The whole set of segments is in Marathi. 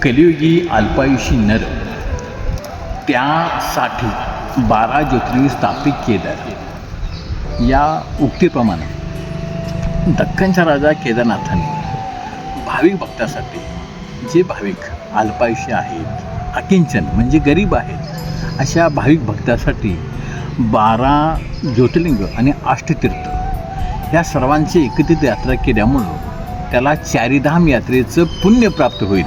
कलियुगी अल्पायुषी नर त्यासाठी 12 ज्योतिर्लिंग स्थापित केदार या उक्तीप्रमाणे दख्खनचा राजा केदारनाथाने भाविक भक्तासाठी, जे भाविक अल्पायुषी आहेत, अकिंचन म्हणजे गरीब आहेत, अशा भाविक भक्तासाठी 12 ज्योतिर्लिंग आणि अष्टतीर्थ या सर्वांची एकत्रित यात्रा केल्यामुळं त्याला चारीधाम यात्रेचं पुण्य प्राप्त होईल,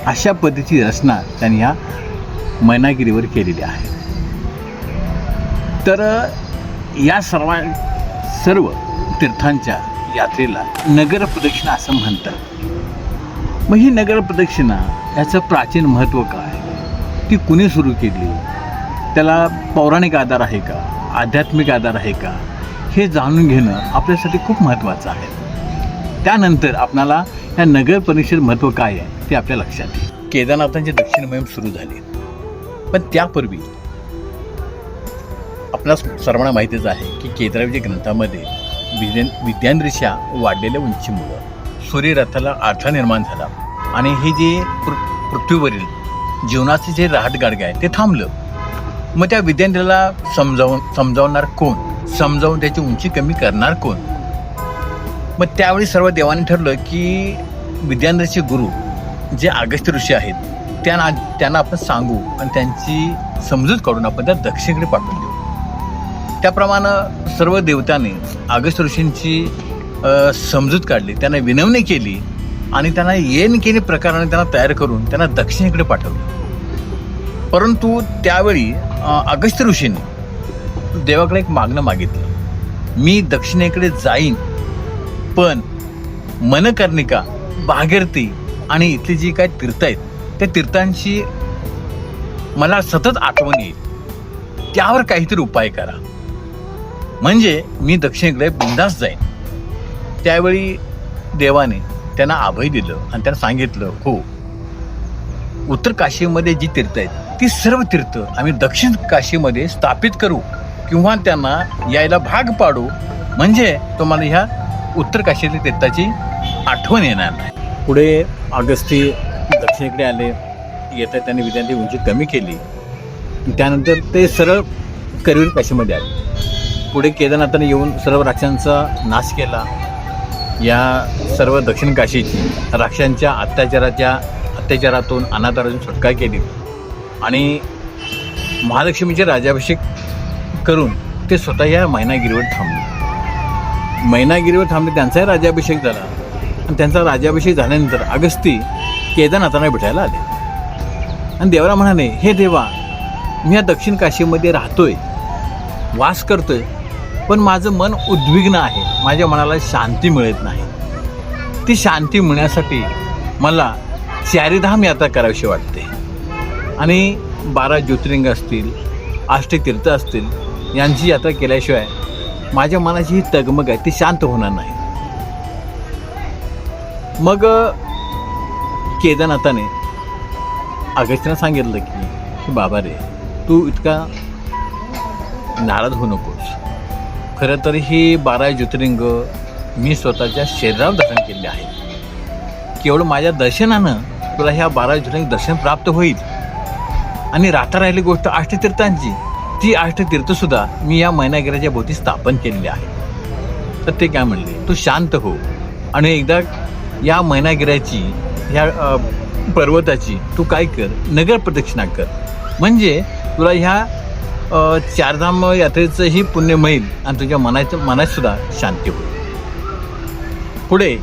अशा पद्धतीची रचना त्यांनी ह्या मैनागिरीवर केलेली आहे. तर या सर्व तीर्थांच्या यात्रेला नगर प्रदक्षिणा असं म्हणतात. मग ही नगर प्रदक्षिणा याचं प्राचीन महत्त्व काय, ती कुणी सुरू केली, त्याला पौराणिक आधार आहे का, आध्यात्मिक आधार आहे का, हे जाणून घेणं आपल्यासाठी खूप महत्त्वाचं आहे. त्यानंतर आपणाला या नगर परिषद महत्त्व काय आहे ते आपल्या लक्षात येईल. केदारनाथांची दक्षिण मोहीम सुरू झाली, पण त्यापूर्वी आपल्या सर्वांना माहितीच आहे की केदारनाथच्या ग्रंथामध्ये विद्यानदृष्ट्या वाढलेल्या उंचीमुळं सूर्यरथाला आठा निर्माण झाला आणि हे जे पृथ्वीवरील जीवनाचे जे रहाटगाडगे आहे ते थांबलं. मग त्या विद्यानदीला समजावणार कोण, समजावून त्याची उंची कमी करणार कोण. मग त्यावेळी सर्व देवांनी ठरलं की विद्यानदीचे गुरु जे अगस्त्य ऋषी आहेत त्यांना आपण सांगू आणि त्यांची समजूत काढून आपण त्या दक्षिणेकडे पाठवून देऊ. त्याप्रमाणे सर्व देवतांनी अगस्त्य ऋषींची समजूत काढली, त्यांना विनवणी केली आणि त्यांना येण केली प्रकाराने त्यांना तयार करून त्यांना दक्षिणेकडे पाठवलं. परंतु त्यावेळी अगस्त्य ऋषींनी देवाकडे एक मागणं मागितलं, मी दक्षिणेकडे जाईन, पण मनकर्णिका, भागीरथी आणि इथली जी काही तीर्थ आहेत त्या तीर्थांची मला सतत आठवण येईल, त्यावर काहीतरी उपाय करा, म्हणजे मी दक्षिणेकडे बिनधास्त जाईन. त्यावेळी देवाने त्यांना अभय दिलं आणि त्यांना सांगितलं, हो, उत्तर काशीमध्ये जी तीर्थ आहेत ती सर्व तीर्थ आम्ही दक्षिण काशीमध्ये स्थापित करू किंवा त्यांना यायला भाग पाडू, म्हणजे तुम्हाला ह्या उत्तर काशीतल्या तीर्थाची आठवण येणार नाही. पुढे अगस्ती दक्षिणेकडे आले, येता त्यांनी विद्यार्थी उंची कमी केली, त्यानंतर ते सरळ करवीर काशीमध्ये आले. पुढे केदारनाथाने येऊन सर्व राक्षसांचा नाश केला. या सर्व दक्षिण काशीची राक्षसांच्या अत्याचारातून अनाचारातून सुटका केली आणि महालक्ष्मीचे राज्याभिषेक करून ते स्वतः या मैनागिरीवर थांबले. त्यांचाही राज्याभिषेक झाला आणि त्यांचा राज्याभिषेक झाल्यानंतर अगस्ती केदारनाथांना भेटायला आले आणि देवाला म्हणाले, हे देवा, मी या दक्षिण काशीमध्ये राहतोय, वास करतोय, पण माझं मन उद्विग्न आहे, माझ्या मनाला शांती मिळत नाही. ती शांती मिळण्यासाठी मला चारीधाम यात्रा करावीशी वाटते आणि 12 ज्योतिर्लिंग असतील, अष्टतीर्थ असतील, यांची यात्रा केल्याशिवाय माझ्या मनाची ही तगमग आहे ती शांत होणार नाही. मग केदारनाथाने अगस्त्याला सांगितलं की बाबा रे, तू इतका नाराज होऊ नकोस. खरं तर ही 12 ज्योतिर्लिंग मी स्वतःच्या शरीरावर धारण केले आहे. केवळ माझ्या दर्शनानं तुला ह्या 12 ज्योतिर्लिंग दर्शन प्राप्त होईल. आणि राहता राहिली गोष्ट अष्टतीर्थांची, ती अष्टतीर्थसुद्धा मी या मैनागिरीच्या भोवती स्थापन केलेली आहे. तर ते काय म्हणले, तू शांत हो आणि एकदा या मैनागिरीची, ह्या पर्वताची तू काय कर, नगर प्रदक्षिणा कर, म्हणजे तुला ह्या चारधाम यात्रेचंही पुण्य मिळेल आणि तुझ्या मनात सुद्धा शांती होईल. पुढे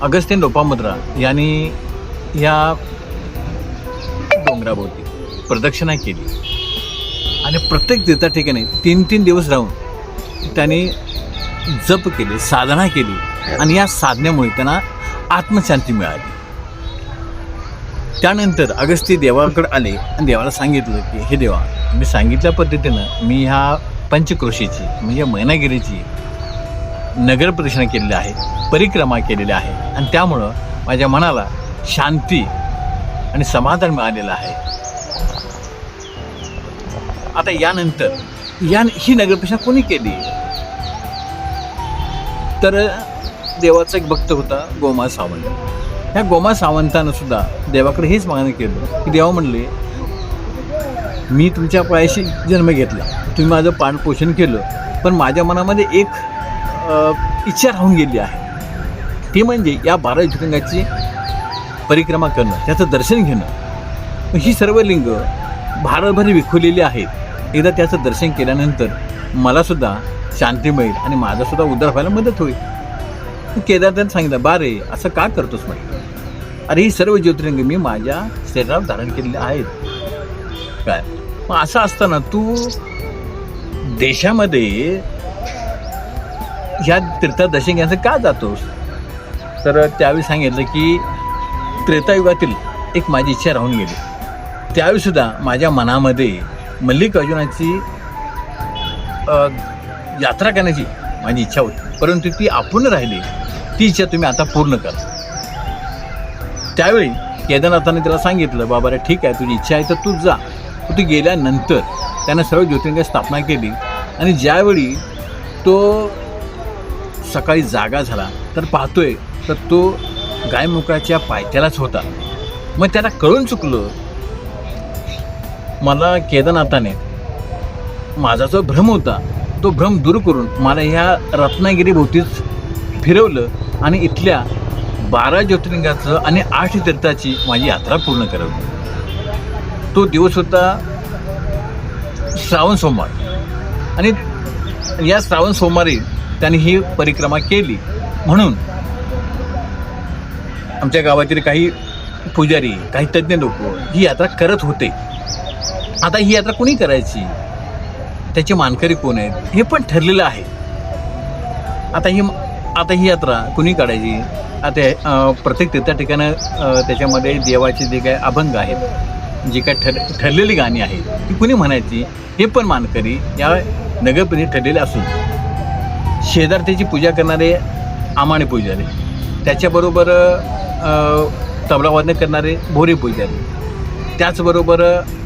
अगस्त्य लोपामुद्रा यांनी या डोंगराभोवती प्रदक्षिणा केली आणि प्रत्येक तीर्था ठिकाणी 3-3 दिवस राहून त्यांनी जप केले, साधना केली आणि या साधनेमुळे त्यांना आत्मशांती मिळाली. त्यानंतर अगस्त्य देवाकडे आले आणि देवाला सांगितलं की हे देवा, मी सांगितल्या पद्धतीनं मी ह्या पंचक्रोशीची म्हणजे मैनागिरीची नगर प्रदक्षिणा केलेली आहे, परिक्रमा केलेली आहे आणि त्यामुळं माझ्या मनाला शांती आणि समाधान मिळालेलं आहे. आता यानंतर ही नगर प्रदक्षिणा कोणी केली, तर देवाचा एक भक्त होता गोमाळ सावंत. ह्या गोमा सावंतानं सुद्धा देवाकडे हेच मागणं केलं की देवा म्हणले, मी तुमच्या पायाशी जन्म घेतला, तुम्ही माझं पालनपोषण केलं, पण माझ्या मनामध्ये एक इच्छा राहून गेली आहे, ती म्हणजे या 12 ज्योतिर्लिंगाची परिक्रमा करणं, त्याचं दर्शन घेणं. ही सर्व लिंग भारतभर विखुरलेली आहेत. एकदा त्याचं दर्शन केल्यानंतर मलासुद्धा शांती मिळेल आणि माझासुद्धा उद्धार व्हायला मदत होईल. केदारनाथानं सांगितलं, बा रे असं का करतोस म्हणे, अरे ही सर्व ज्योतिर्लिंग मी माझ्या शरीरावर धारण केलेले आहेत. काय मग असं असताना तू देशामध्ये ह्या तीर्थात दर्शन घ्यायचं का जातोस? तर त्यावेळी सांगितलं की त्रेतायुगातील एक माझी इच्छा राहून गेली. त्यावेळीसुद्धा माझ्या मनामध्ये मल्लिकार्जुनाची यात्रा करण्याची माझी इच्छा होती, परंतु ती अपूर्ण राहिली. ती इच्छा तुम्ही आता पूर्ण करा. त्यावेळी केदारनाथाने त्याला सांगितलं, बाबा रे ठीक आहे, तुझी इच्छा आहे तर तू जा. तू गेल्यानंतर त्यानं सर्व ज्योतिर्लिंग स्थापना केली आणि ज्यावेळी तो सकाळी जागा झाला तर पाहतोय तर तो गायमुखाच्या पायथ्यालाच होता. मग त्याला कळून चुकलं, मला केदारनाथाने माझा जो भ्रम होता तो भ्रम दूर करून मला ह्या रत्नागिरीभोवतीच फिरवलं आणि इथल्या 12 ज्योतिर्लिंगाचं आणि 8 तीर्थाची माझी यात्रा पूर्ण करवली. तो दिवस होता श्रावण सोमवार आणि या श्रावण सोमवारी त्यांनी ही परिक्रमा केली. म्हणून आमच्या गावातील काही पुजारी, काही तज्ज्ञ लोक ही यात्रा करत होते. आता ही यात्रा कोणी करायची, त्याचे मानकरी कोण आहेत हे पण ठरलेलं आहे. आता ही यात्रा कुणी काढायची, आता प्रत्येक तीर्थ ठिकाणं त्याच्यामध्ये देवाचे जे काही अभंग आहेत, जी काय ठरलेली गाणी आहेत ती कुणी म्हणायची हे पण मानकरी या नगरपती ठरलेले असून शेजारत्याची पूजा करणारे आमाणे पुजारी, त्याच्याबरोबर तबलावादन करणारे भोरी पुजारी, त्याचबरोबर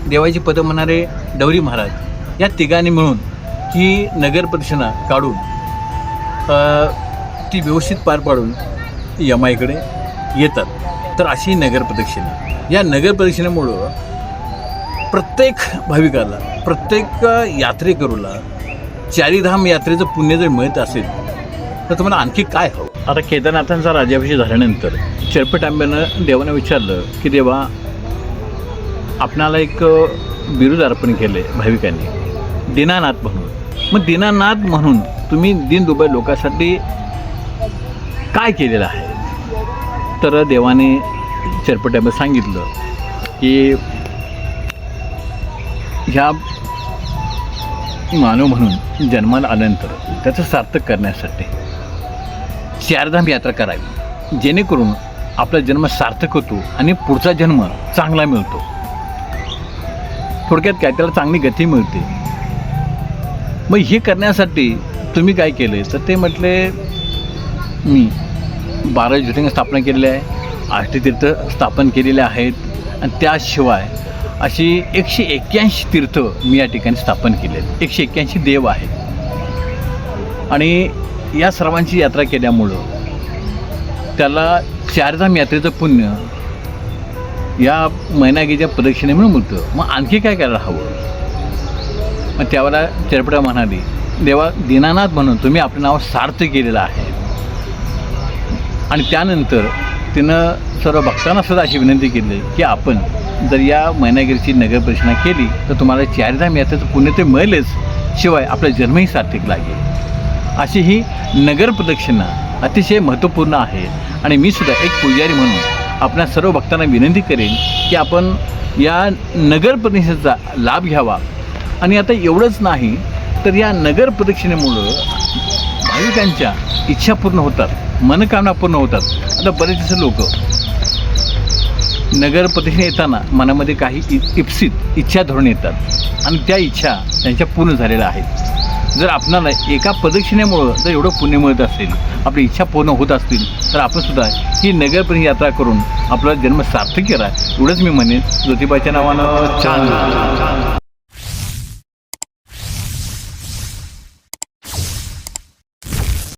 देवाची पदं म्हणणारे डवरी महाराज, या तिघांनी मिळून ही नगर प्रदक्षिणा काढून ती व्यवस्थित पार पाडून यमाईकडे येतात. तर अशी नगर प्रदक्षिणा, या नगर प्रदक्षिणेमुळं प्रत्येक भाविकाला, प्रत्येक यात्रेकरूला चारीधाम यात्रेचं पुण्य जर मिळत असेल तर तुम्हाला आणखी काय हवं. आता केदारनाथांचा राज्याभिषेक झाल्यानंतर चरपटांब्यानं देवानं विचारलं की देवा, आपणाला एक बिरुद अर्पण केले भाविकांनी दीनानाथ म्हणून. मग दीनानाथ म्हणून तुम्ही दीनदुबळे लोकांसाठी काय केलेलं आहे? तर देवाने चरपटांब्यात सांगितलं की ह्या मानव म्हणून जन्माला आल्यानंतर त्याचं सार्थक करण्यासाठी चारधाम यात्रा करावी, जेणेकरून आपला जन्म सार्थक होतो आणि पुढचा जन्म चांगला मिळतो. थोडक्यात काय, त्याला चांगली गती मिळते. मग हे करण्यासाठी तुम्ही काय केले? तर ते म्हटले, मी 12 ज्योतिर्लिंग स्थापना केलेले आहे, 8 तीर्थ स्थापन केलेले आहेत आणि त्याशिवाय अशी 181 तीर्थ मी या ठिकाणी स्थापन केले आहेत. 181 देव आहेत आणि या सर्वांची यात्रा केल्यामुळं त्याला चारधाम यात्रेचं पुण्य या मैनागीच्या प्रदक्षिणेमुळे मिळतं. मग आणखी काय करायला हवं? मग त्यावेळेला चरपटा म्हणाली, देवा दीनानाथ म्हणून तुम्ही आपलं नाव सार्थ केलेलं आहे. आणि त्यानंतर तिनं सर्व भक्तांना सुद्धा अशी विनंती केली की आपण जर या मैनागिरीची नगर प्रदक्षिणा केली तर तुम्हाला चारधाम यात्रेचं पुण्य ते मिळेलच, शिवाय आपला जन्मही सार्थक लागेल. अशी ही नगर प्रदक्षिणा अतिशय महत्त्वपूर्ण आहे. आणि मी सुद्धा एक पुजारी म्हणून आपल्या सर्व भक्तांना विनंती करेन की आपण या नगर प्रदक्षिणेचा लाभ घ्यावा. आणि आता एवढंच नाही तर या नगर प्रदक्षिणेमुळं भाविकांच्या इच्छा पूर्ण होतात, मनकामना पूर्ण होतात. आता बरेचसे लोक नगर प्रदक्षिणा येताना मनामध्ये काही इप्सित इच्छा धरून येतात आणि त्या इच्छा त्यांच्या पूर्ण झालेल्या आहेत. जर आपणाला एका प्रदक्षिणेमुळं जर एवढं पुण्य मिळत असेल, आपली इच्छा पूर्ण होत असतील, तर आपण सुद्धा ही नगर प्रदक्षिणा यात्रा करून आपला जन्म सार्थक केला, एवढंच मी म्हणेन. ज्योतिबाच्या नावानं छान.